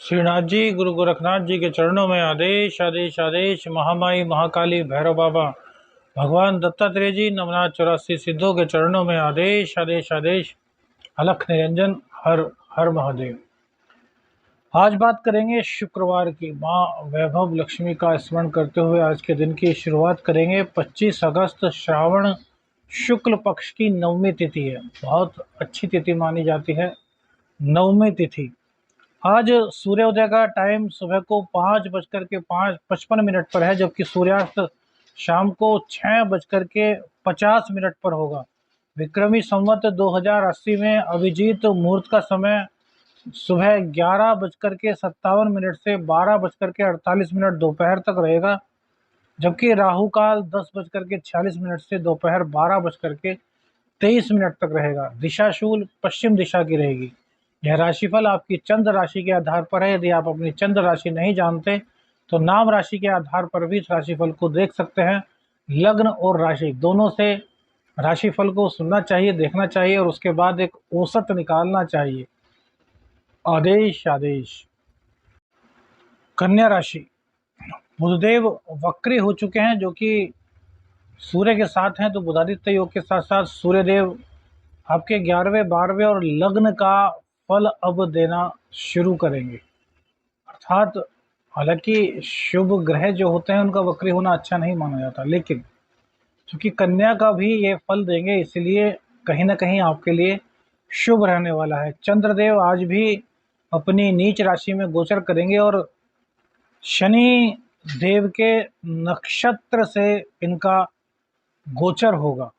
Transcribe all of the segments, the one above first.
श्रीनाथ जी, गुरु गोरखनाथ जी के चरणों में आदेश आदेश आदेश। महामाई महाकाली भैरव बाबा भगवान दत्तात्रेय जी नवनाथ 84 सिद्धों के चरणों में आदेश आदेश आदेश। अलख निरंजन हर हर महादेव। आज बात करेंगे शुक्रवार की। माँ वैभव लक्ष्मी का स्मरण करते हुए आज के दिन की शुरुआत करेंगे। 25 अगस्त श्रावण शुक्ल पक्ष की नवमी तिथि है। बहुत अच्छी तिथि मानी जाती है नवमी तिथि। आज सूर्योदय का टाइम सुबह को 5:55 पर है, जबकि सूर्यास्त शाम को 6:50 पर होगा। विक्रमी संवत 2080 में अभिजीत मुहूर्त का समय सुबह 11:57 से 12:48 दोपहर तक रहेगा, जबकि राहु काल 10:46 से दोपहर 12:23 तक रहेगा। दिशा शूल पश्चिम दिशा की रहेगी। यह राशिफल आपकी चंद्र राशि के आधार पर है। यदि आप अपनी चंद्र राशि नहीं जानते तो नाम राशि के आधार पर भी इस राशिफल को देख सकते हैं। लग्न और राशि दोनों से राशिफल को सुनना चाहिए, देखना चाहिए और उसके बाद एक औसत निकालना चाहिए। आदेश आदेश। कन्या राशि। बुधदेव वक्री हो चुके हैं, जो कि सूर्य के साथ हैं, तो बुधादित्य योग के साथ साथ सूर्यदेव आपके 11वें 12वें और लग्न का फल अब देना शुरू करेंगे। अर्थात हालांकि शुभ ग्रह जो होते हैं उनका वक्री होना अच्छा नहीं माना जाता, लेकिन क्योंकि कन्या का भी ये फल देंगे, इसलिए कहीं ना कहीं आपके लिए शुभ रहने वाला है। चंद्रदेव आज भी अपनी नीच राशि में गोचर करेंगे और शनि देव के नक्षत्र से इनका गोचर होगा।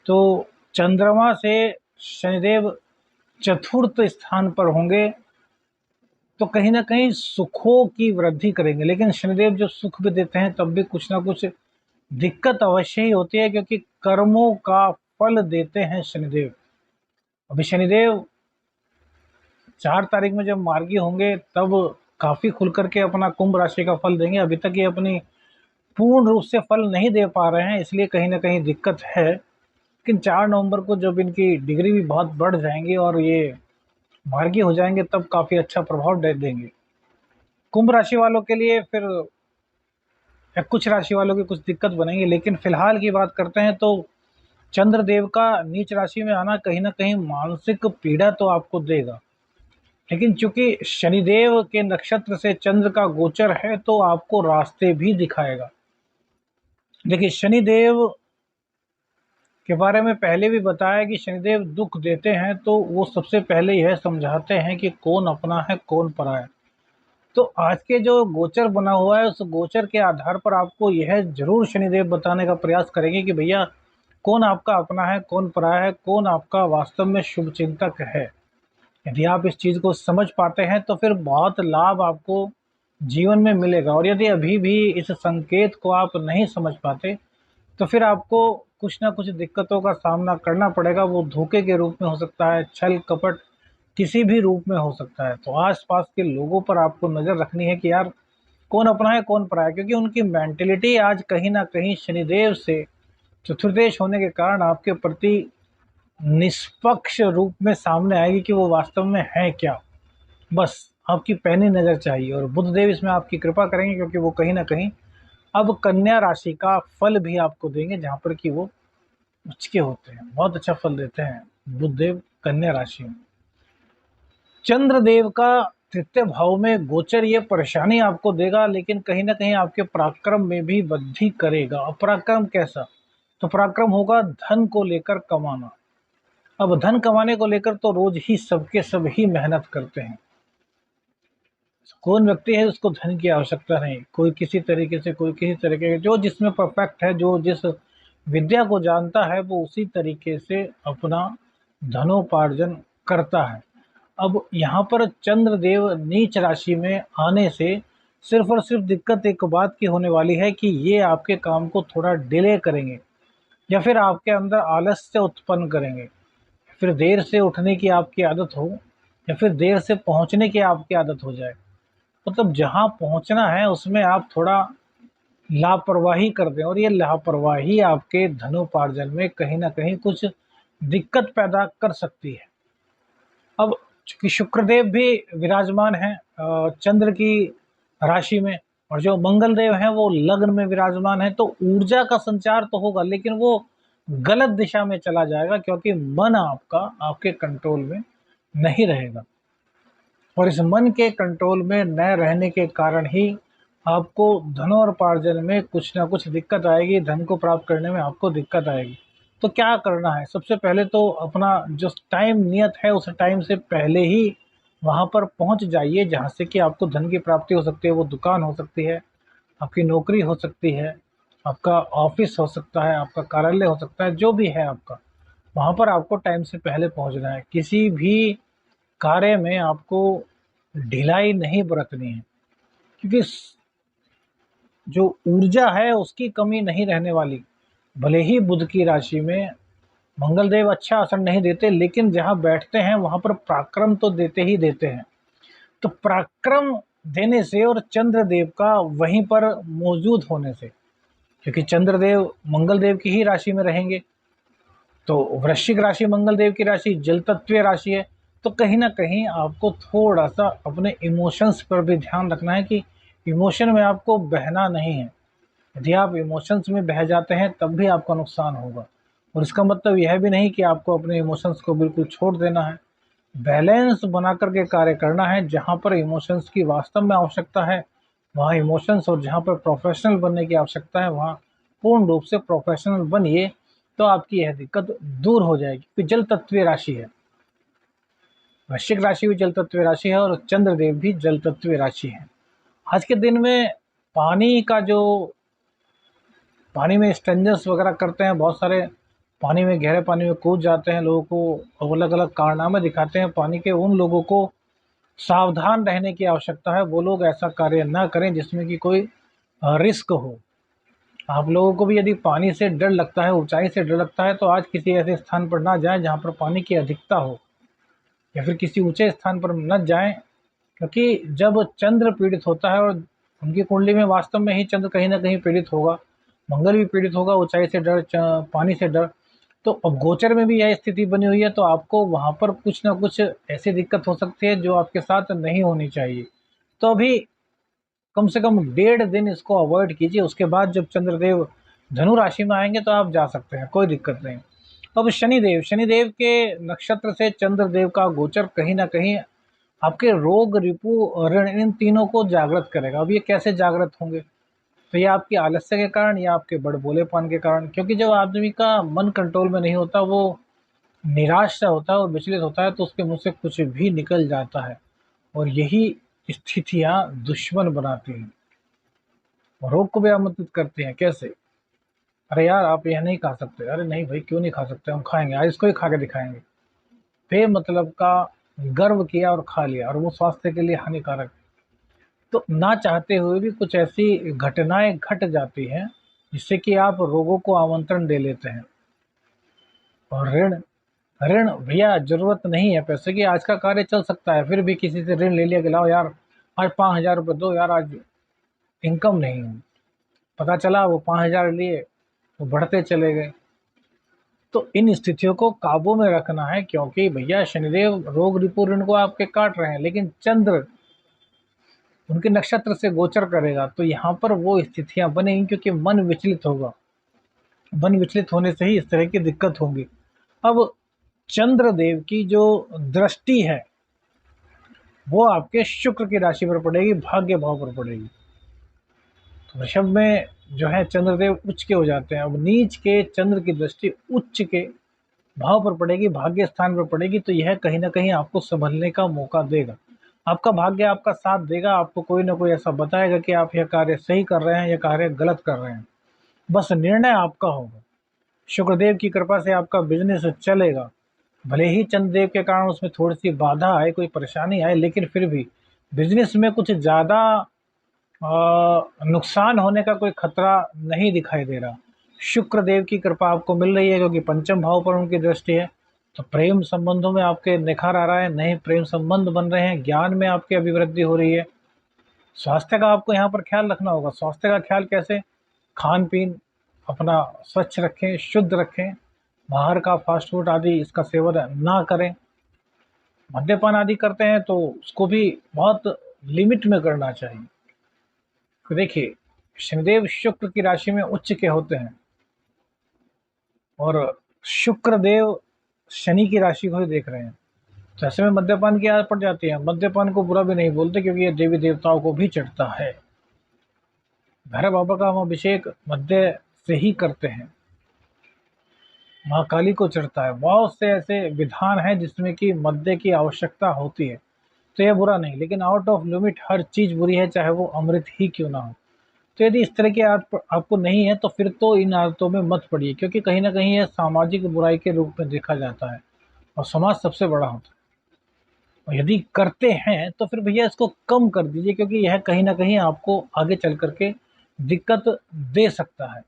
तो चंद्रमा से शनिदेव चतुर्थ स्थान पर होंगे, तो कहीं ना कहीं सुखों की वृद्धि करेंगे। लेकिन शनिदेव जो सुख भी देते हैं तब भी कुछ ना कुछ दिक्कत अवश्य ही होती है, क्योंकि कर्मों का फल देते हैं शनिदेव। अभी शनिदेव 4 तारीख में जब मार्गी होंगे तब काफी खुल करके अपना कुंभ राशि का फल देंगे। अभी तक ये अपनी पूर्ण रूप से फल नहीं दे पा रहे हैं, इसलिए कहीं ना कहीं दिक्कत है। लेकिन 4 नवंबर को जब इनकी डिग्री भी बहुत बढ़ जाएंगी और ये मार्गी हो जाएंगे तब काफी अच्छा प्रभाव दे देंगे। कुंभ राशि वालों के लिए फिर या कुछ राशि वालों की कुछ दिक्कत बनेगी, लेकिन फिलहाल की बात करते हैं तो चंद्रदेव का नीच राशि में आना कहीं ना कहीं मानसिक पीड़ा तो आपको देगा। लेकिन चूंकि शनिदेव के नक्षत्र से चंद्र का गोचर है तो आपको रास्ते भी दिखाएगा। देखिए, शनिदेव के बारे में पहले भी बताया कि शनिदेव दुख देते हैं तो वो सबसे पहले यह समझाते हैं कि कौन अपना है कौन पराया है। तो आज के जो गोचर बना हुआ है उस गोचर के आधार पर आपको यह जरूर शनिदेव बताने का प्रयास करेंगे कि भैया कौन आपका अपना है कौन पराया है, कौन आपका वास्तव में शुभ चिंतक है। यदि आप इस चीज को समझ पाते हैं तो फिर बहुत लाभ आपको जीवन में मिलेगा। और यदि अभी भी इस संकेत को आप नहीं समझ पाते तो फिर आपको कुछ ना कुछ दिक्कतों का सामना करना पड़ेगा। वो धोखे के रूप में हो सकता है, छल कपट किसी भी रूप में हो सकता है। तो आसपास के लोगों पर आपको नज़र रखनी है कि यार कौन अपना है कौन पराया है, क्योंकि उनकी मेंटेलिटी आज कहीं ना कहीं शनिदेव से चतुर्देश होने के कारण आपके प्रति निष्पक्ष रूप में सामने आएगी कि वो वास्तव में है क्या। बस आपकी पैनी नज़र चाहिए और बुधदेव इसमें आपकी कृपा करेंगे, क्योंकि वो कहीं ना कहीं अब कन्या राशि का फल भी आपको देंगे, जहाँ पर कि वो उच्च के होते हैं, बहुत अच्छा फल देते हैं बुधदेव कन्या राशि में। चंद्रदेव का तृतीय भाव में गोचर ये परेशानी आपको देगा, लेकिन कहीं ना कहीं आपके पराक्रम में भी वृद्धि करेगा। और पराक्रम कैसा? तो पराक्रम होगा धन को लेकर कमाना। अब धन कमाने को लेकर तो रोज ही सबके सब ही मेहनत करते हैं। कौन व्यक्ति है उसको धन की आवश्यकता नहीं, कोई किसी तरीके से, कोई किसी तरीके जो जिसमें परफेक्ट है, जो जिस विद्या को जानता है वो उसी तरीके से अपना धनोपार्जन करता है। अब यहाँ पर चंद्रदेव नीच राशि में आने से सिर्फ और सिर्फ दिक्कत एक बात की होने वाली है कि ये आपके काम को थोड़ा डिले करेंगे या फिर आपके अंदर आलस्य उत्पन्न करेंगे। फिर देर से उठने की आपकी आदत हो या फिर देर से पहुंचने की आपकी आदत हो जाए। मतलब जहां पहुंचना है उसमें आप थोड़ा लापरवाही कर दें और ये लापरवाही आपके धनोपार्जन में कहीं ना कहीं कुछ दिक्कत पैदा कर सकती है। अब चूँकि शुक्रदेव भी विराजमान हैं चंद्र की राशि में, और जो मंगल देव हैं वो लग्न में विराजमान है, तो ऊर्जा का संचार तो होगा लेकिन वो गलत दिशा में चला जाएगा, क्योंकि मन आपका आपके कंट्रोल में नहीं रहेगा। और इस मन के कंट्रोल में न रहने के कारण ही आपको धनोपार्जन में कुछ ना कुछ दिक्कत आएगी, धन को प्राप्त करने में आपको दिक्कत आएगी। तो क्या करना है? सबसे पहले तो अपना जो टाइम नियत है उस टाइम से पहले ही वहाँ पर पहुँच जाइए, जहाँ से कि आपको धन की प्राप्ति हो सकती है। वो दुकान हो सकती है, आपकी नौकरी हो सकती है, आपका ऑफिस हो सकता है, आपका कार्यालय हो सकता है, जो भी है आपका, वहाँ पर आपको टाइम से पहले पहुँचना है। किसी भी कार्य में आपको ढिलाई नहीं बरतनी है, क्योंकि जो ऊर्जा है उसकी कमी नहीं रहने वाली। भले ही बुध की राशि में मंगल देव अच्छा असर नहीं देते, लेकिन जहाँ बैठते हैं वहाँ पर पराक्रम तो देते ही देते हैं। तो पराक्रम देने से और चंद्रदेव का वहीं पर मौजूद होने से, क्योंकि चंद्रदेव मंगल देव की ही राशि में रहेंगे, तो वृश्चिक राशि मंगल देव की राशि जल तत्वीय राशि है, तो कहीं ना कहीं आपको थोड़ा सा अपने इमोशंस पर भी ध्यान रखना है कि इमोशन में आपको बहना नहीं है। यदि आप इमोशंस में बह जाते हैं तब भी आपका नुकसान होगा, और इसका मतलब यह भी नहीं कि आपको अपने इमोशंस को बिल्कुल छोड़ देना है। बैलेंस बना करके कार्य करना है। जहाँ पर इमोशंस की वास्तव में आवश्यकता है वहाँ इमोशंस, और जहाँ पर प्रोफेशनल बनने की आवश्यकता है वहाँ पूर्ण रूप से प्रोफेशनल बनिए, तो आपकी यह दिक्कत दूर हो जाएगी। क्योंकि जल तत्वीय राशि है, वृश्चिक राशि भी जल तत्वीय राशि है और चंद्रदेव भी जल तत्वीय राशि है। आज के दिन में पानी का जो पानी में स्ट्रेंजर्स वगैरह करते हैं, बहुत सारे पानी में गहरे पानी में कूद जाते हैं, लोगों को अलग अलग कारनामे दिखाते हैं पानी के, उन लोगों को सावधान रहने की आवश्यकता है। वो लोग ऐसा कार्य ना करें जिसमें कि कोई रिस्क हो। आप लोगों को भी यदि पानी से डर लगता है, ऊंचाई से डर लगता है, तो आज किसी ऐसे स्थान पर ना जाएं जहां पर पानी की अधिकता हो, या फिर किसी ऊंचे स्थान पर न जाएं, क्योंकि जब चंद्र पीड़ित होता है, और उनकी कुंडली में वास्तव में ही चंद्र कहीं ना कहीं पीड़ित होगा, मंगल भी पीड़ित होगा, ऊंचाई से डर, पानी से डर, तो अब गोचर में भी यह स्थिति बनी हुई है, तो आपको वहां पर कुछ ना कुछ ऐसी दिक्कत हो सकती है जो आपके साथ नहीं होनी चाहिए। तो अभी कम से कम 1.5 दिन इसको अवॉइड कीजिए। उसके बाद जब चंद्रदेव धनु राशि में आएंगे तो आप जा सकते हैं, कोई दिक्कत नहीं। अब शनिदेव के नक्षत्र से चंद्रदेव का गोचर कहीं ना कहीं आपके रोग, रिपु, ऋण, इन तीनों को जागृत करेगा। अब ये कैसे जागृत होंगे? तो ये आपकी आलस्य के कारण या आपके बड़बोलेपन के कारण, क्योंकि जब आदमी का मन कंट्रोल में नहीं होता, वो निराश सा होता है और विचलित होता है, तो उसके मुंह से कुछ भी निकल जाता है, और यही स्थितियां दुश्मन बनाती हैं, रोग को भी आमंत्रित करती हैं। कैसे? अरे यार आप यह नहीं खा सकते, अरे नहीं भाई क्यों नहीं खा सकते, हम खाएंगे, आज इसको ही खा के दिखाएंगे। बेमतलब का गर्व किया और खा लिया, और वो स्वास्थ्य के लिए हानिकारक। तो ना चाहते हुए भी कुछ ऐसी घटनाएं घट जाती हैं जिससे कि आप रोगों को आमंत्रण दे लेते हैं। और ऋण, ऋण भैया जरूरत नहीं है पैसे की, आज का कार्य चल सकता है, फिर भी किसी से ऋण ले लिया कि लाओ यार आज 5,000 रुपये दो यार, आज इनकम नहीं है। पता चला वो 5,000 लिए वो बढ़ते चले गए। तो इन स्थितियों को काबू में रखना है, क्योंकि भैया शनिदेव रोग, रिपु, ऋण को आपके काट रहे हैं, लेकिन चंद्र उनके नक्षत्र से गोचर करेगा, तो यहाँ पर वो स्थितियां बनेंगी, क्योंकि मन विचलित होगा। मन विचलित होने से ही इस तरह की दिक्कत होंगी। अब चंद्रदेव की जो दृष्टि है वो आपके शुक्र की राशि पर पड़ेगी, भाग्य भाव पर पड़ेगी। तो वृषभ में जो है चंद्रदेव उच्च के हो जाते हैं। अब नीच के चंद्र की दृष्टि उच्च के भाव पर पड़ेगी, भाग्य स्थान पर पड़ेगी, तो यह कहीं ना कहीं आपको संभलने का मौका देगा। आपका भाग्य आपका साथ देगा, आपको कोई ना कोई ऐसा बताएगा कि आप यह कार्य सही कर रहे हैं, यह कार्य गलत कर रहे हैं। बस निर्णय आपका होगा। शुक्रदेव की कृपा से आपका बिजनेस चलेगा। भले ही चंद्रदेव के कारण उसमें थोड़ी सी बाधा आए, कोई परेशानी आए, लेकिन फिर भी बिजनेस में कुछ ज़्यादा नुकसान होने का कोई खतरा नहीं दिखाई दे रहा। शुक्र देव की कृपा आपको मिल रही है, क्योंकि पंचम भाव पर उनकी दृष्टि है। तो प्रेम संबंधों में आपके निखार आ रहा है, नए प्रेम संबंध बन रहे हैं, ज्ञान में आपकी अभिवृद्धि हो रही है। स्वास्थ्य का आपको यहाँ पर ख्याल रखना होगा। स्वास्थ्य का ख्याल कैसे? खान पीन अपना स्वच्छ रखें, शुद्ध रखें, बाहर का फास्ट फूड आदि इसका सेवन ना करें। मद्यपान आदि करते हैं तो उसको भी बहुत लिमिट में करना चाहिए। तो देखिए, शनिदेव शुक्र की राशि में उच्च के होते हैं और शुक्र देव शनि की राशि को ही देख रहे हैं, तो ऐसे में मद्यपान की आदत पड़ जाती है। मद्यपान को बुरा भी नहीं बोलते क्योंकि ये देवी देवताओं को भी चढ़ता है। भैरव बाबा का हम अभिषेक मद्य से ही करते हैं, माँ काली को चढ़ता है। बहुत से ऐसे विधान हैं जिसमें कि मद्य की आवश्यकता होती है, तो ये बुरा नहीं, लेकिन आउट ऑफ लिमिट हर चीज़ बुरी है, चाहे वो अमृत ही क्यों ना हो। तो यदि इस तरह की आदत आपको नहीं है तो फिर तो इन आदतों में मत पड़िए, क्योंकि कहीं न कहीं यह सामाजिक बुराई के रूप में देखा जाता है और समाज सबसे बड़ा होता है। और यदि करते हैं तो फिर भैया इसको कम कर दीजिए, क्योंकि यह कहीं न कहीं आपको आगे चल कर के दिक्कत दे सकता है।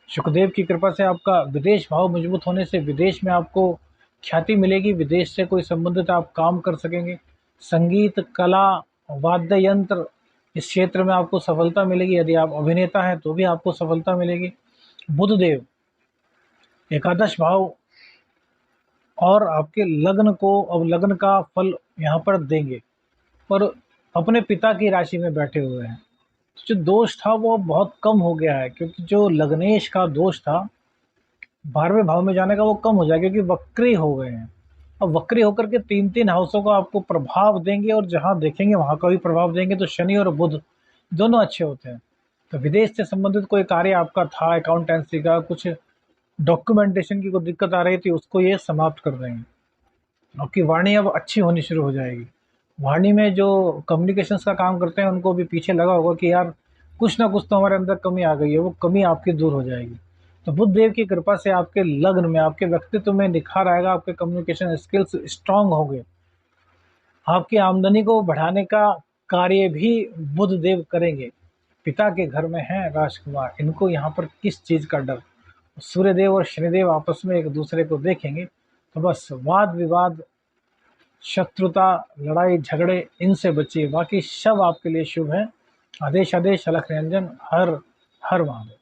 शुक्रदेव की कृपा से आपका विदेश भाव मजबूत होने से विदेश में आपको ख्याति मिलेगी, विदेश से कोई संबंधित आप काम कर सकेंगे। संगीत, कला, वाद्य यंत्र, इस क्षेत्र में आपको सफलता मिलेगी। यदि आप अभिनेता हैं तो भी आपको सफलता मिलेगी। बुध देव एकादश भाव और आपके लग्न को अब लग्न का फल यहाँ पर देंगे, पर अपने पिता की राशि में बैठे हुए हैं। तो जो दोष था वो बहुत कम हो गया है, क्योंकि जो लग्नेश का दोष था 12वें भाव में जाने का वो कम हो जाएगा, क्योंकि वक्री हो गए हैं। अब वक्री होकर के 3-3 हाउसों को आपको प्रभाव देंगे और जहाँ देखेंगे वहाँ का भी प्रभाव देंगे। तो शनि और बुध दोनों अच्छे होते हैं। तो विदेश से संबंधित कोई कार्य आपका था, अकाउंटेंसी का कुछ डॉक्यूमेंटेशन की कोई दिक्कत आ रही थी, उसको ये समाप्त कर देंगे। आपकी वाणी अब अच्छी होनी शुरू हो जाएगी। वाणी में जो कम्युनिकेशंस का काम करते हैं उनको भी पीछे लगा होगा कि यार कुछ ना कुछ तो हमारे अंदर कमी आ गई है, वो कमी आपकी दूर हो जाएगी। तो बुध देव की कृपा से आपके लग्न में, आपके व्यक्तित्व में निखार आएगा, आपके कम्युनिकेशन स्किल्स स्ट्रांग होंगे। आपकी आमदनी को बढ़ाने का कार्य भी बुध देव करेंगे। पिता के घर में हैं राजकुमार, इनको यहाँ पर किस चीज़ का डर। सूर्यदेव और शनिदेव आपस में एक दूसरे को देखेंगे तो बस वाद विवाद, शत्रुता, लड़ाई झगड़े, इनसे बचिए, बाकी सब आपके लिए शुभ है। आदेश आदेश अलख निरंजन, हर हर महादेव।